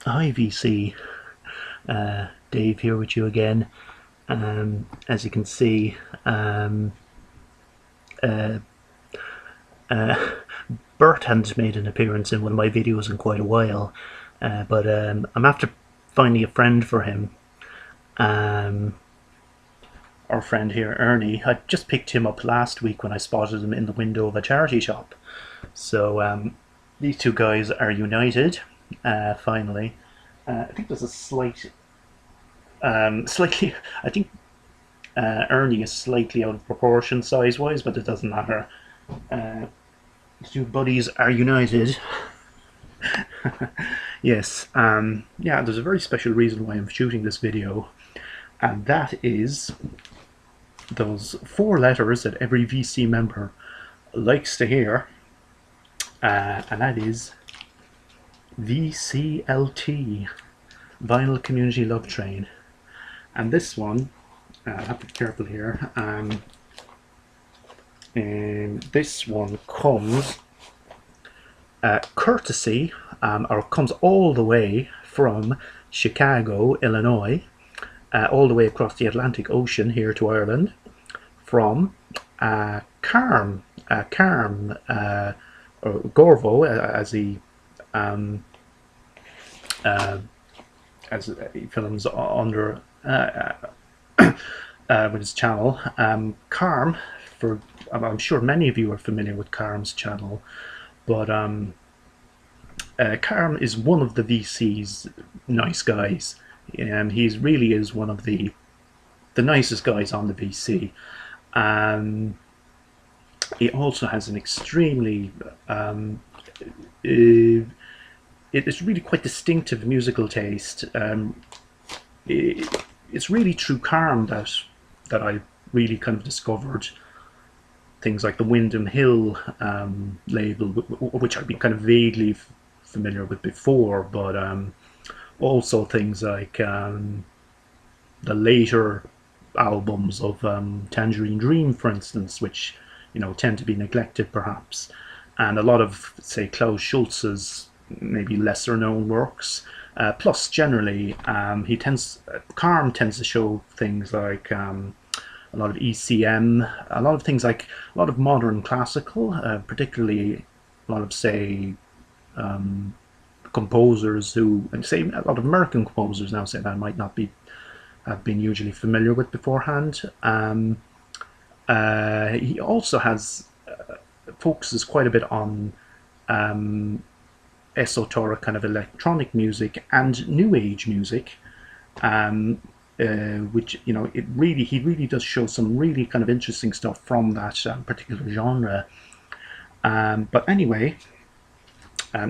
Hi VC, Dave here with you again. As you can see, uh, Bert hadn't made an appearance in one of my videos in quite a while, but I'm after finding a friend for him. Um, our friend here, Ernie, I just picked him up last week when I spotted him in the window of a charity shop. So these two guys are united, finally. I think there's a slightly, I think Ernie is slightly out of proportion size-wise, but it doesn't matter. Uh, the two buddies are united. Yes, yeah, there's a very special reason why I'm shooting this video, and that is those four letters that every VC member likes to hear, and that is VCLT, Vinyl Community Love Train. And this one, I have to be careful here, and this one comes courtesy, or comes all the way from Chicago, Illinois, all the way across the Atlantic Ocean here to Ireland, from Carm, or Gorvo, as he films under with his channel. Carm, I'm sure many of you are familiar with Carm's channel, but Carm is one of the VC's nice guys. He really is one of the nicest guys on the VC. He also has an extremely it's really quite distinctive musical taste. It's really through Carm that I really kind of discovered things like the Windham Hill label, which I'd been kind of vaguely familiar with before, but also things like the later albums of Tangerine Dream, for instance, which tend to be neglected perhaps, and a lot of, say, Klaus Schulze's maybe lesser known works. Plus, generally, Carm tends to show things like a lot of ECM, a lot of things like a lot of modern classical, particularly a lot of, say, composers who, and say a lot of American composers now, say, that I might not have been usually familiar with beforehand. He also has focuses quite a bit on esoteric kind of electronic music and new age music, which he really does show some really kind of interesting stuff from that particular genre. But anyway,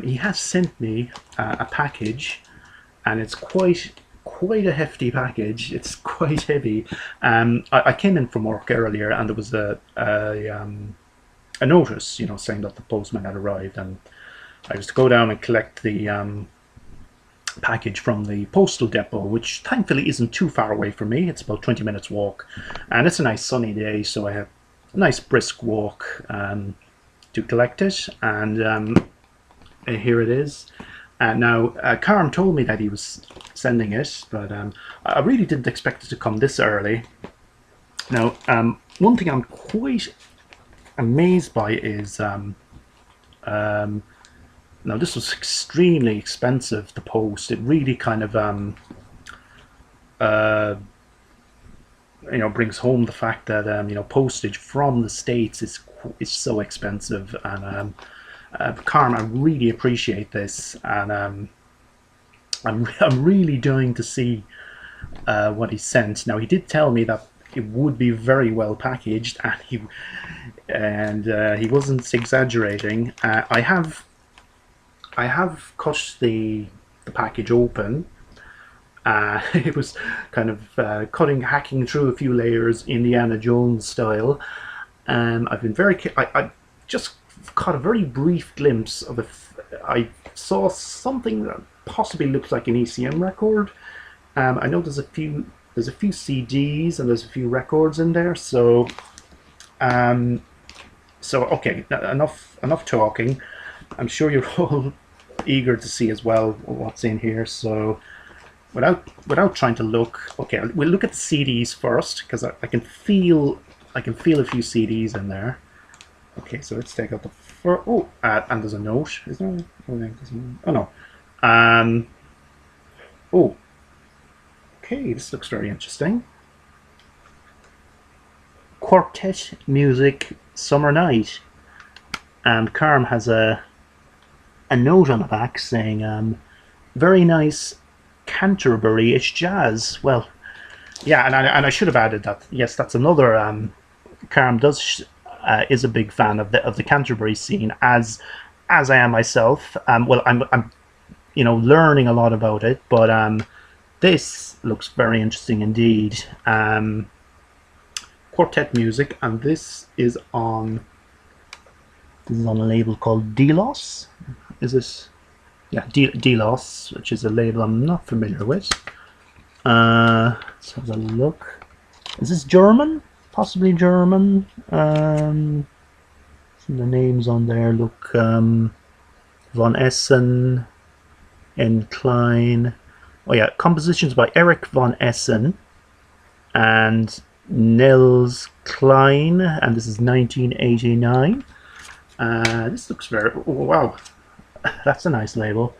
he has sent me a package, and it's quite a hefty package. It's quite heavy. I came in from work earlier, and there was a notice, saying that the postman had arrived, and I was to go down and collect the package from the postal depot, which thankfully isn't too far away from me. It's about 20 minutes walk, and it's a nice sunny day, so I have a nice brisk walk to collect it, and here it is. Now, Carm told me that he was sending it, but I really didn't expect it to come this early. Now, one thing I'm quite amazed by is now, this was extremely expensive to post. It really kind of brings home the fact that postage from the States is so expensive, and Carm, I really appreciate this, and I'm really dying to see what he sent. Now, he did tell me that it would be very well packaged, and he wasn't exaggerating. I have cut the package open. It was kind of hacking through a few layers, Indiana Jones style. I've been I just caught a very brief glimpse of I saw something that possibly looks like an ECM record. I know there's a few CDs and there's a few records in there. So okay, enough talking. I'm sure you're all eager to see as well what's in here. So without trying to look, okay, we'll look at the CDs first because I can feel a few CDs in there. Okay, so let's take out the first. Oh, and there's a note. Is there? Oh no. Oh. Okay, this looks very interesting. Quartet Music Summer Night, and Carm has a note on the back saying very nice Canterbury-ish jazz. Well, yeah, and I should have added that. Yes, that's another. Carm is a big fan of the Canterbury scene, as I am myself. Well, I'm learning a lot about it, but this looks very interesting indeed. Quartet music, and this is on a label called Delos. Is this? Yeah, Delos, which is a label I'm not familiar with. Let's have a look. Is this German? Possibly German. Some of the names on there look Von Essen, N. Klein. Oh yeah, compositions by Erich von Essen and Nils Klein, and this is 1989. This looks very, oh, wow, that's a nice label.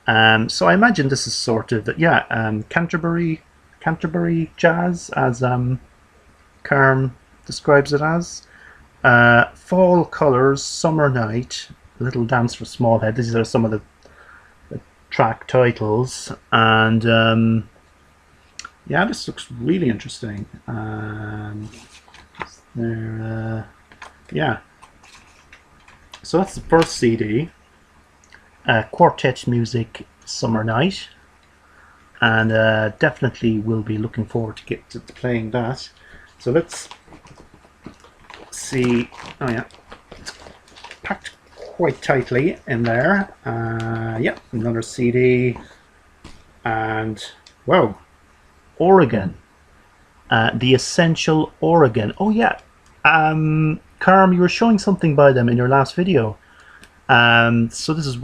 So I imagine this is sort of, yeah, Canterbury jazz, as Carm describes it as. Fall Colours, Summer Night, Little Dance for Small Head. These are some of the track titles, and yeah, this looks really interesting. Yeah, so that's the first CD, Quartet Music Summer Night, and definitely will be looking forward to playing that. So let's see. Oh yeah, it's packed quite tightly in there. Yeah, another CD, and wow, Oregon, the Essential Oregon. Oh yeah, Carm, you were showing something by them in your last video. So this is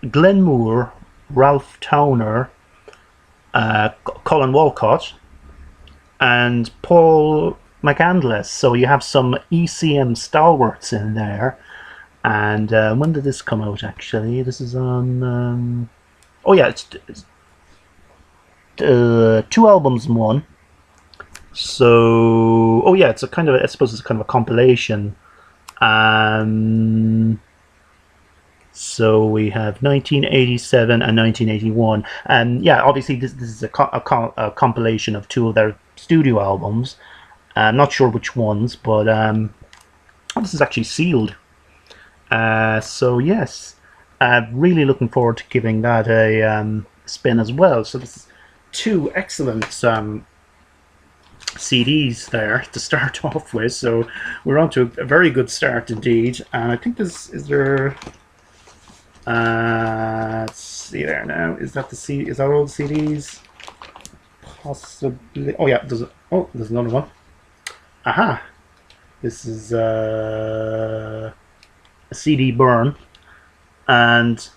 Glenn Moore, Ralph Towner, Colin Walcott, and Paul McAndless. So you have some ECM stalwarts in there. And when did this come out, actually? This is on... oh yeah, it's 2 albums in one. So... oh yeah, it's a kind of... I suppose it's kind of a compilation. So we have 1987 and 1981. And yeah, obviously this is a compilation of 2 of their studio albums. I'm not sure which ones, but this is actually sealed. So yes, really looking forward to giving that a spin as well. So this is 2 excellent CDs there to start off with. So we're on to a very good start indeed. And I think this is there. Let's see there now. Is that the CD? Is that all the CDs? Possibly. Oh yeah. There's another one. Aha. This is a CD burn, and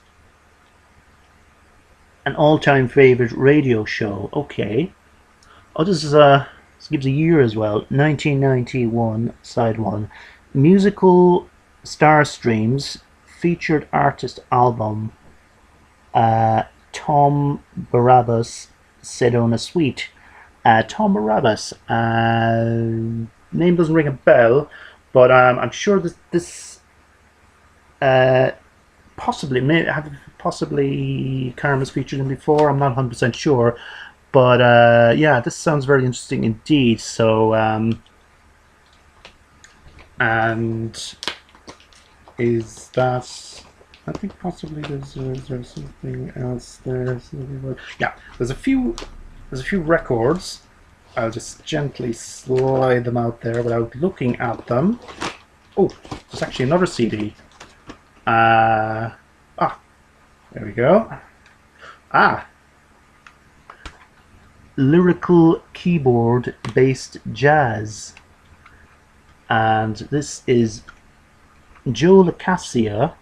an all-time favorite radio show. Okay. Oh, this gives a year as well. 1991, side 1. Musical Star Streams featured artist album. Tom Barabbas, Sedona Suite. Tom Barabbas. Name doesn't ring a bell, but I'm sure this possibly Carm has featured him before. I'm not 100% sure, but yeah, this sounds very interesting indeed. So and is that? I think possibly is there something else there? Yeah, there's a few records. I'll just gently slide them out there without looking at them. Oh, there's actually another CD. There we go. Lyrical keyboard based jazz, and this is Joe Locascio,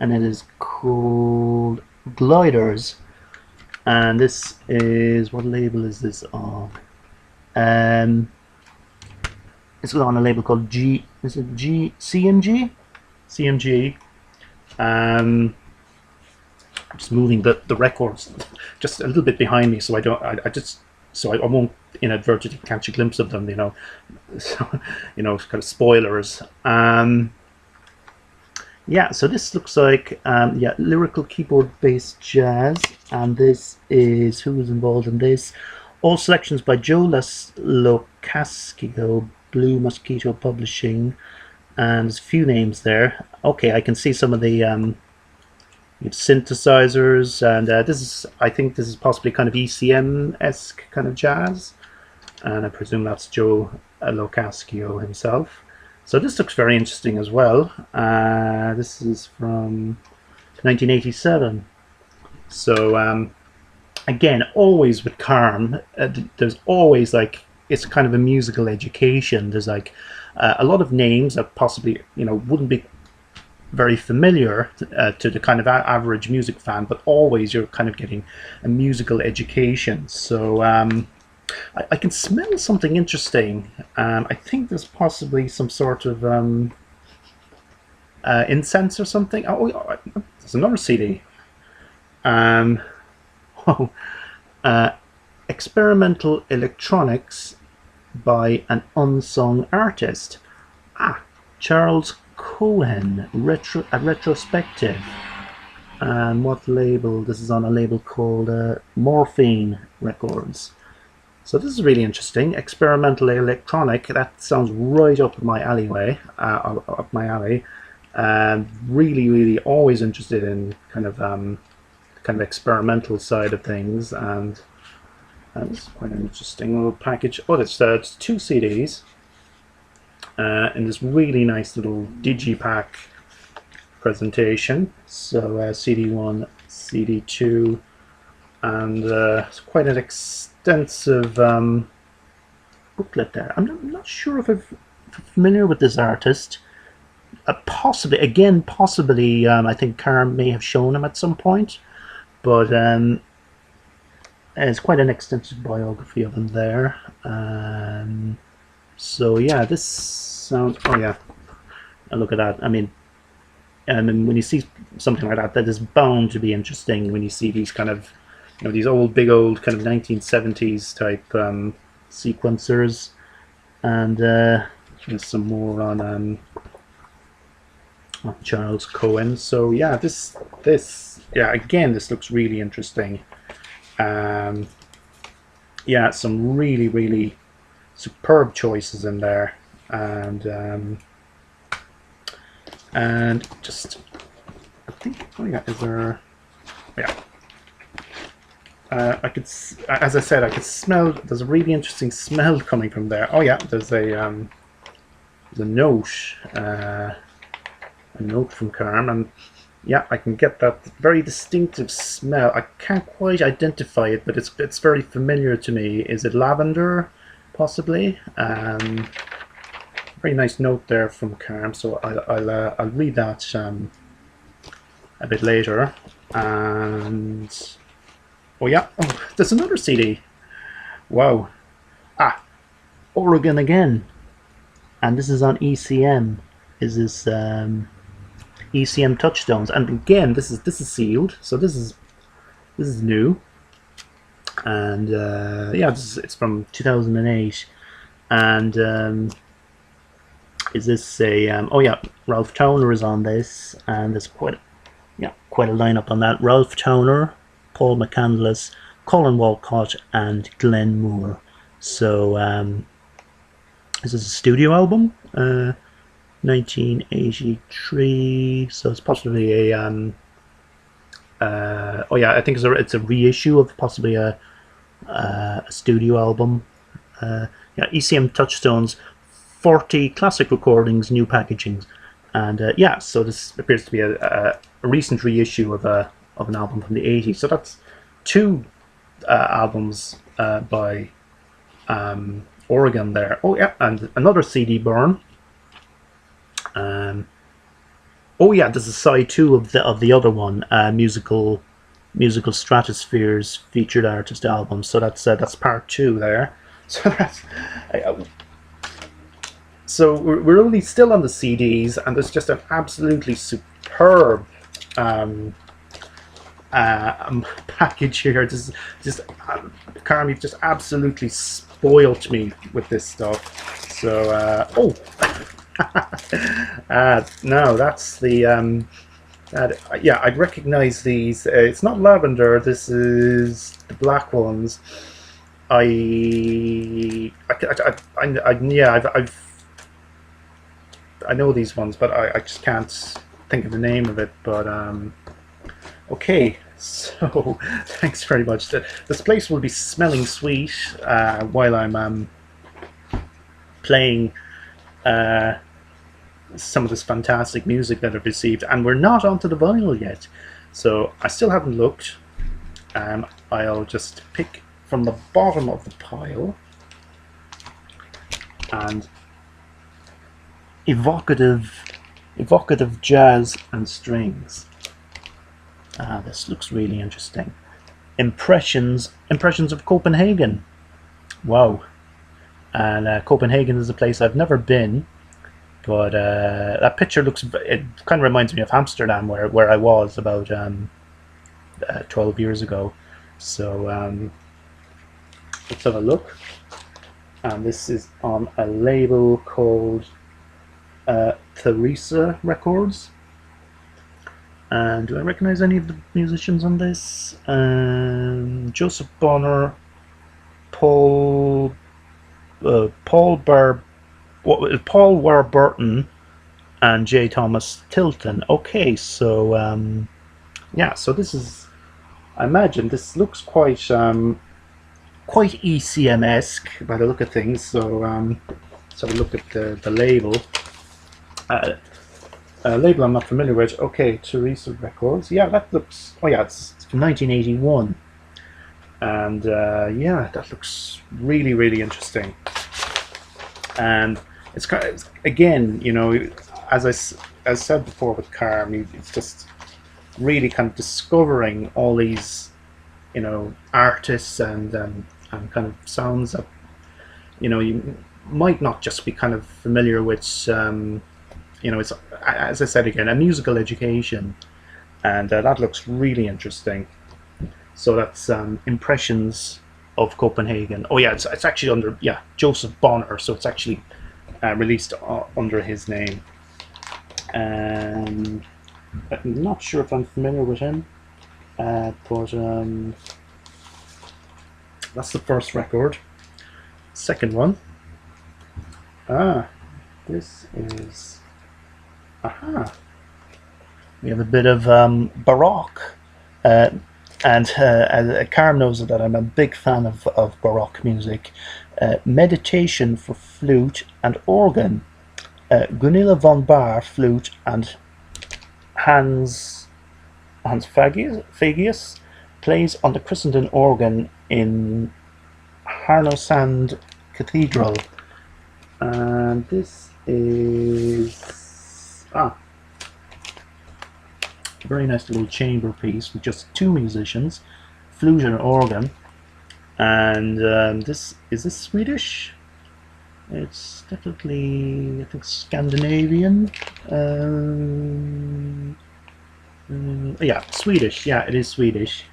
and it is called Gliders. And this is, what label is this on? It's on a label called CMG? CMG. Just moving the records just a little bit behind me, so I won't inadvertently catch a glimpse of them, you know. So, you know, kind of spoilers. Yeah, so this looks like yeah, lyrical keyboard based jazz, and this is, who is involved in this? All selections by Joe Locascio, Blue Mosquito Publishing, and there's a few names there. Okay, I can see some of the synthesizers, and this is, I think this is possibly kind of ECM-esque kind of jazz, and I presume that's Joe Locascio himself. So this looks very interesting as well. This is from 1987. So again, always with Carm, there's always like, it's kind of a musical education. There's like a lot of names that possibly, you know, wouldn't be very familiar to the kind of average music fan, but always you're kind of getting a musical education. So I can smell something interesting. I think there's possibly some sort of incense or something. Oh, there's another CD. Oh, experimental electronics by an unsung artist. Charles Cohen, a retrospective. And what label? This is on a label called Morphine Records. So this is really interesting. Experimental electronic. That sounds right up my alleyway. Up my alley. Really always interested in kind of experimental side of things, and this is quite an interesting little package. Oh, it's 2 CDs in this really nice little digipack presentation. So CD1, CD2, and it's quite an extensive booklet there. I'm not sure if I'm familiar with this artist. Possibly, I think Carm may have shown him at some point, but it's quite an extensive biography of him there. So yeah, this sounds, oh yeah, and look at that. I mean, when you see something like that, that is bound to be interesting. When you see these kind of, you know, these big old kind of 1970s type sequencers, and there's some more on Charles Cohen. So yeah, this yeah, again, this looks really interesting. Yeah, some really superb choices in there, and just, I think, oh yeah, is there, yeah, I could, as I said, I could smell, there's a really interesting smell coming from there. Oh yeah, there's a note, from Carm, and yeah, I can get that very distinctive smell. I can't quite identify it, but it's very familiar to me. Is it lavender, possibly? Very nice note there from Carm. So I'll read that a bit later. And oh yeah, oh, there's another CD. Wow. Oregon again, and this is on ECM. Is this ECM Touchstones? And again, this is sealed, so this is new, and yeah, it's from 2008. And is this a oh yeah, Ralph Towner is on this, and there's quite a lineup on that. Ralph Towner, Paul McCandless, Colin Walcott, and Glenn Moore. So this is a studio album, 1983. So it's possibly a oh yeah, I think it's a reissue of possibly a studio album. Yeah, ECM Touchstones, 40 classic recordings, new packagings, and yeah, so this appears to be a recent reissue of an album from the 80s. So that's 2 albums by Oregon there. Oh yeah, and another CD burn. Oh Oh yeah, there's a side 2 of the other one, musical Stratospheres featured artist album. So that's part 2 there. So that's so we're only still on the CDs, and there's just an absolutely superb package here. This is just Carm, you've just absolutely spoilt me with this stuff. So no, that's the yeah, I'd recognize these. It's not lavender. This is the black ones. I know these ones, but I just can't think of the name of it. But okay, so thanks very much. This place will be smelling sweet while I'm playing some of this fantastic music that I've received, and we're not onto the vinyl yet, so I still haven't looked. I'll just pick from the bottom of the pile, and evocative jazz and strings. This looks really interesting. Impressions of Copenhagen. Wow. And Copenhagen is a place I've never been, but that picture it kind of reminds me of Amsterdam, where I was about 12 years ago. So let's have a look. And this is on a label called Theresa Records. And do I recognize any of the musicians on this? Joseph Bonner, Paul Warburton, and J. Thomas Tilton. Okay, so yeah, so this is, I imagine this looks quite ECM-esque by the look of things. So let's have a look at the label. Label I'm not familiar with. Okay, Theresa Records. Yeah, that looks. Oh yeah, it's from 1981, and yeah, that looks really, really interesting. And it's kind of, again, you know, as said before with Carm, it's just really kind of discovering all these, you know, artists and kind of sounds that, you know, you might not just be kind of familiar with. You know, it's, as I said again, a musical education, and that looks really interesting. So that's Impressions of Copenhagen. Oh yeah, it's actually under, yeah, Joseph Bonner, so it's actually released under his name. And I'm not sure if I'm familiar with him, but that's the first record. Second one. This is. Aha! We have a bit of Baroque, and Carm knows that I'm a big fan of Baroque music. Meditation for flute and organ. Gunilla von Baar flute and Hans Fagius plays on the Christendom organ in Harnosand Cathedral. And this is very nice little chamber piece with just 2 musicians, flute and organ. And this is Swedish? It's definitely, I think, Scandinavian. Yeah, Swedish. Yeah, it is Swedish,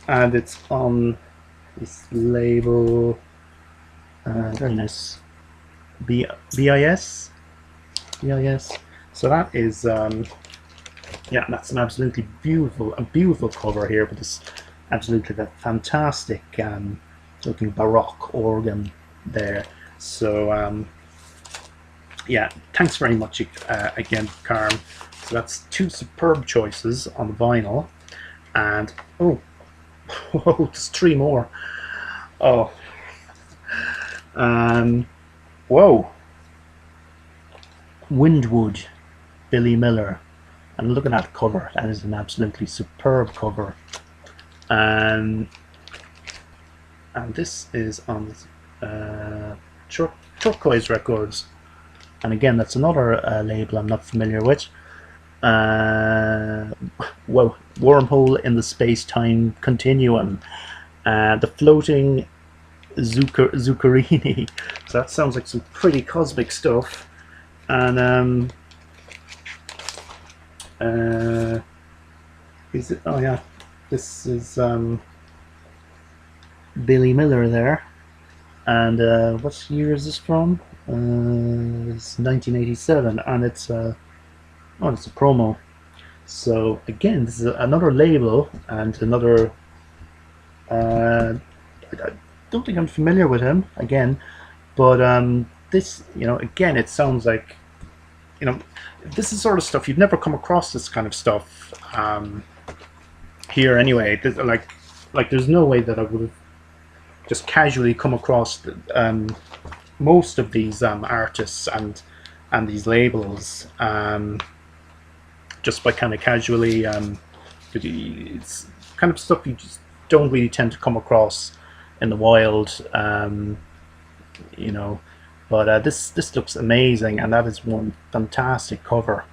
and it's on this label. Very nice. BIS. So that is, yeah, that's an absolutely beautiful cover here with this absolutely fantastic looking Baroque organ there. So yeah, thanks very much again, Carm. So that's 2 superb choices on the vinyl, and oh, whoa, there's 3 more. Oh, whoa. Windwood, Billy Miller, and look at that cover. That is an absolutely superb cover. And this is on Turquoise Records, and again, that's another label I'm not familiar with. Well, wormhole in the space-time continuum. The floating zuccherini. So that sounds like some pretty cosmic stuff. And is it? Oh yeah, this is Billy Miller there. And what year is this from? It's 1987, and it's it's a promo. So again, this is another label and another. I don't think I'm familiar with him again, but this, again, it sounds like, this is sort of stuff you'd never come across. This kind of stuff here anyway. Like there's no way that I would have just casually come across most of these artists and these labels just by kind of casually. It's kind of stuff you just don't really tend to come across in the wild, But this looks amazing, and that is one fantastic cover.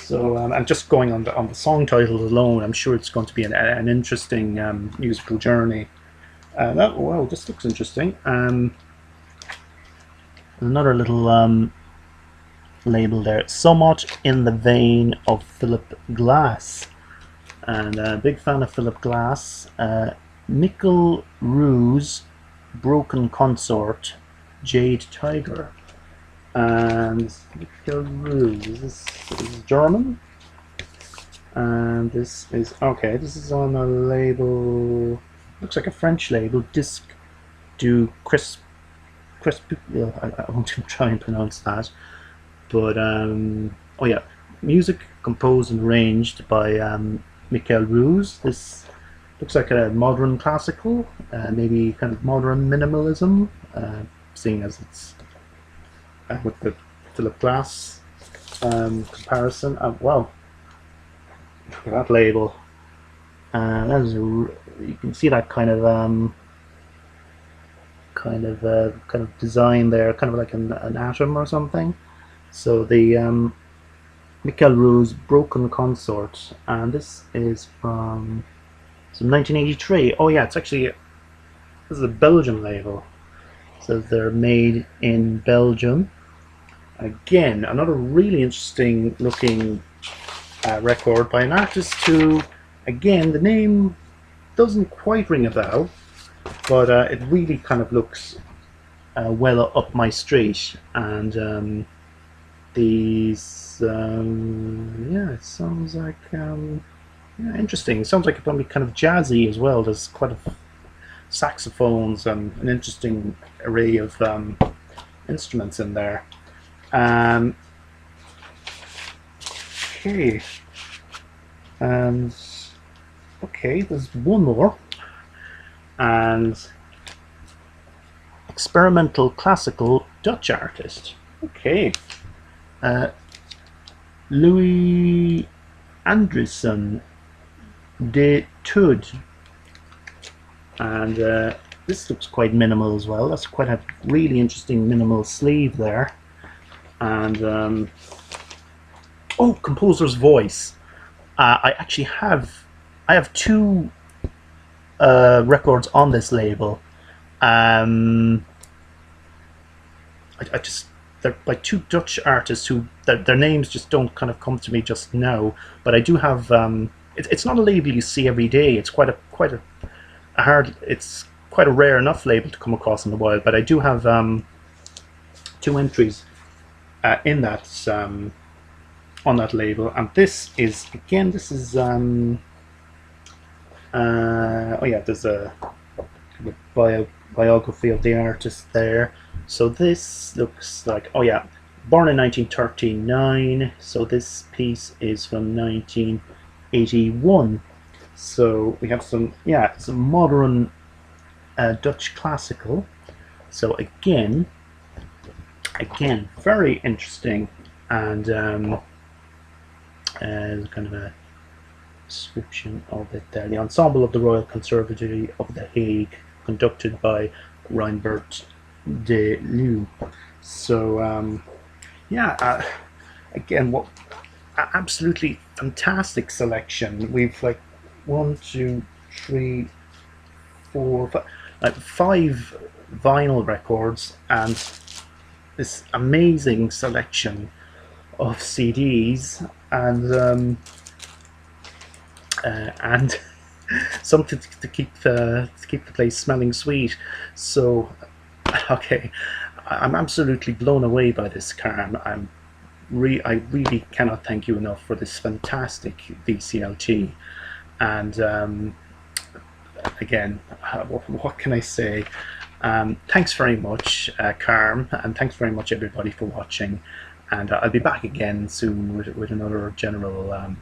So and just going on the song titles alone, I'm sure it's going to be an interesting musical journey. Wow, this looks interesting. Another little label there, somewhat in the vein of Philip Glass, and big fan of Philip Glass. Nickel Ruse, Broken Consort, Jade Tiger, and Nickel Ruse. This is German, and this is okay. This is on a label. Looks like a French label, Disc du Crisp. I won't try and pronounce that, but oh yeah, music composed and arranged by Michael Ruse. This looks like a modern classical, maybe kind of modern minimalism, seeing as it's with the Philip Glass comparison. Wow, look at that label. That is you can see that kind of design there, kind of like an atom or something. So the Michael Ruse, Broken Consort, and this is from 1983. Oh yeah, it's actually, this is a Belgian label, so they're made in Belgium. Again, another really interesting looking record by an artist who, again, the name doesn't quite ring a bell, but it really kind of looks well up my street. And these, yeah, it sounds like yeah, interesting. It sounds like it can be kind of jazzy as well. There's quite a saxophones and an interesting array of instruments in there. Okay, and okay, there's one more, and experimental classical Dutch artist. Okay, Louis Andriessen de Tud, and this looks quite minimal as well. That's quite a really interesting minimal sleeve there. And oh, composer's voice. I have two records on this label. I just, they're by two Dutch artists who their names just don't kind of come to me just now. But I do have. It's not a label you see every day. It's quite a hard. It's quite a rare enough label to come across in the wild. But I do have two entries in that on that label, and this is, again, this is oh yeah, there's a biography of the artist there. So this looks like, oh yeah, born in 1939, so this piece is from 1981. So we have some, yeah, some modern Dutch classical. So again, very interesting, and kind of a description of it there. The ensemble of the Royal Conservatory of The Hague, conducted by Reinbert de Leeuw. So yeah, again, what absolutely fantastic selection. We've like one, two, three, four, five vinyl records and this amazing selection of CDs and something to keep the place smelling sweet. So, okay, I'm absolutely blown away by this, Carm. I really cannot thank you enough for this fantastic VCLT. And again, what can I say? Thanks very much, Carm, and thanks very much everybody for watching. And I'll be back again soon with another general